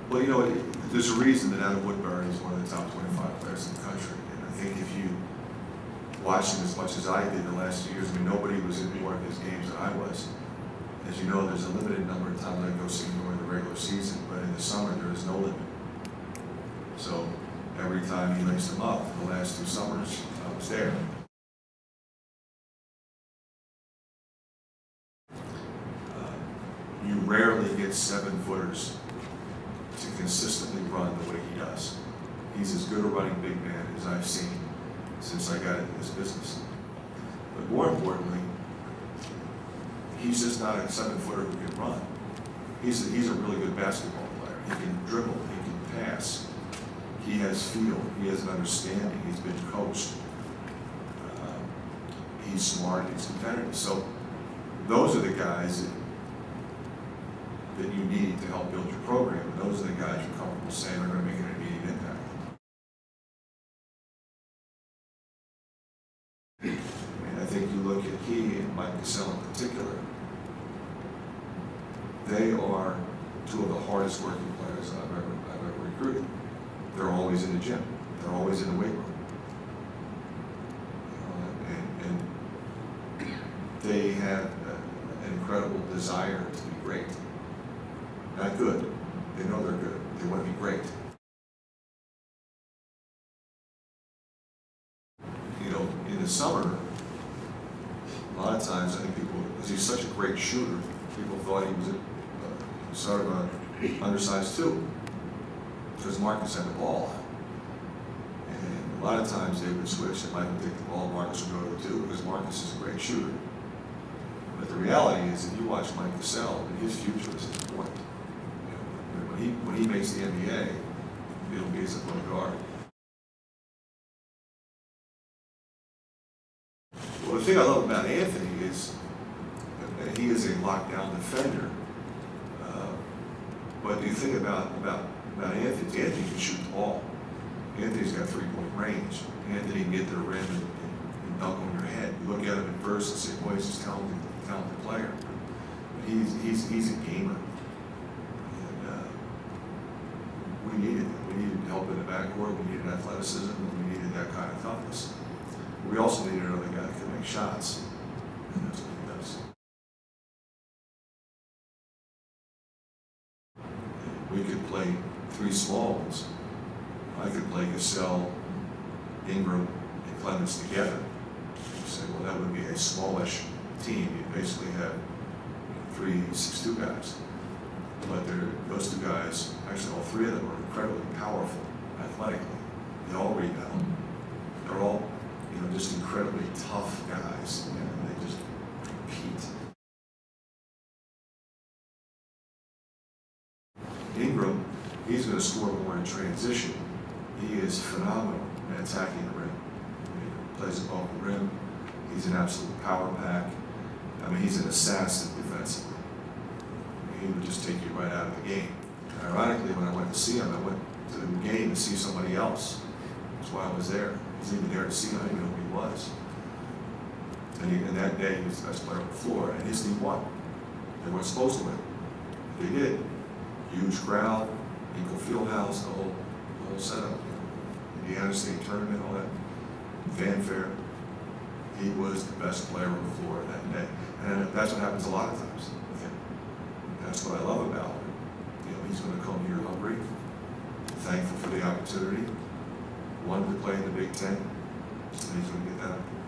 Well, you know, there's a reason that Adam Woodbury is one of the top 25 players in the country. And I think if you watch him as much as I did the last 2 years, I mean, nobody was in more of his games than I was. As you know, there's a limited number of times I go see him during the regular season, but in the summer, there is no limit. So every time he laced them up, the last 2 summers, I was there. You rarely get 7-footers to consistently run the way he does. He's as good a running big man as I've seen since I got into this business. But more importantly, he's just not a 7-footer who can run. He's a really good basketball player. He can dribble, he can pass. He has feel, he has an understanding, he's been coached. He's smart, he's competitive. So those are the guys that you need to help build your program. And those are the guys you're comfortable saying are going to make an immediate impact. And I think you look at he and Mike Cassell in particular, they are 2 of the hardest working players I've ever recruited. They're always in the gym. They're always in the weight room. And they have an incredible desire to be great. Not good. They know they're good. They want to be great. You know, in the summer, a lot of times I think people, because he's such a great shooter, people thought he was sort of an undersized 2, because Marcus had the ball. And a lot of times they would switch, and Mike would take the ball, Marcus would go to the 2, because Marcus is a great shooter. But the reality is, if you watch Mike Cassell, his future is at the point. When he makes the NBA, it'll be as a point guard. Well, the thing I love about Anthony is that he is a lockdown defender. But you think about Anthony can shoot the ball. Anthony's got 3-point range. Anthony can get to the rim and dunk on your head. You look at him at first and say, boy, he's a talented player. But he's a gamer. We needed it. We needed help in the backcourt. We needed athleticism. And we needed that kind of toughness. We also needed another guy that could make shots. And that's what he does. We could play 3 small ones. I could play Cassell, Ingram, and Clemens together. You say, well, that would be a smallish team. You'd basically have 3 6'2" guys. But those 2 guys, actually all 3 of them, are incredibly powerful athletically. They all rebound. They're all, you know, just incredibly tough guys, and they just compete. Ingram, he's going to score more in transition. He is phenomenal at attacking the rim. He plays above the rim. He's an absolute power pack. I mean, he's an assassin defensively. He would just take you right out of the game. And ironically, when I went to see him, I went to the game to see somebody else. That's why I was there. I was even there to see him. I didn't even know who he was. And that day, he was the best player on the floor, and his team won. They weren't supposed to win. They did. Huge crowd, Eagle Fieldhouse, the whole setup. You know, Indiana State tournament, all that fanfare. He was the best player on the floor that day. And that's what happens a lot of times with him. That's what I love about him. You know, he's going to come here hungry, thankful for the opportunity, wanted to play in the Big Ten, and he's going to get that opportunity.